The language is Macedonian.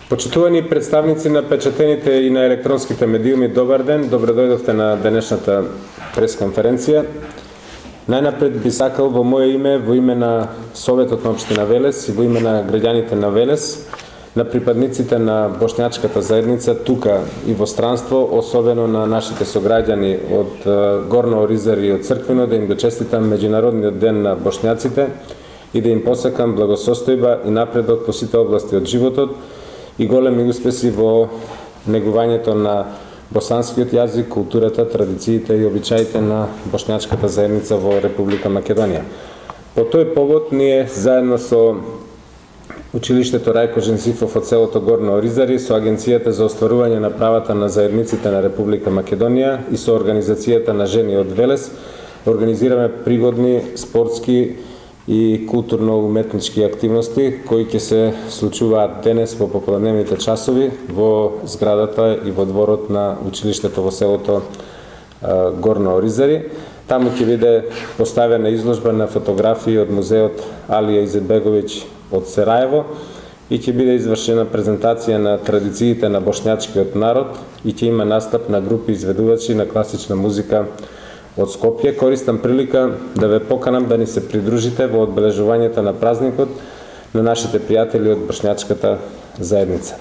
Почитувани представници на печатените и на електронските медиуми, добар ден, добре дојдовте на денешната пресконференција. Најнапред би сакал во моје име, во име на Советот на општина Велес и во име на граѓаните на Велес, на припадниците на бошњачката заедница тука и во странство, особено на нашите сограѓани од Горно Оризари и од Црквино, да им го честитам Меѓународниот ден на бошњаците и да им посакам благосостојба и напредок во сите области од животот и големи успеси во негувањето на босанскиот јазик, културата, традициите и обичаите на бошњачката заедница во Република Македонија. По тој повод ние заедно со Училиштето Рајко Жензифов од селото Горно Оризари, со Агенцијата за остварување на правата на заедниците на Република Македонија и со Организацијата на жени од Велес организираме пригодни спортски и културно-уметнички активности кои ќе се случуваат денес во попладневните часови во зградата и во дворот на училиштето во селото Горно Оризари. Таму ќе биде поставена изложба на фотографии од музеот Алија Изетбеговиќ од Сераево и ќе биде извршена презентација на традициите на бошњачкиот народ и ќе има настап на групи изведувачи на класична музика од Скопје. Користам прилика да ве поканам да ни се придружите во одбележувањето на празникот на нашите пријатели од бошњачката заедница.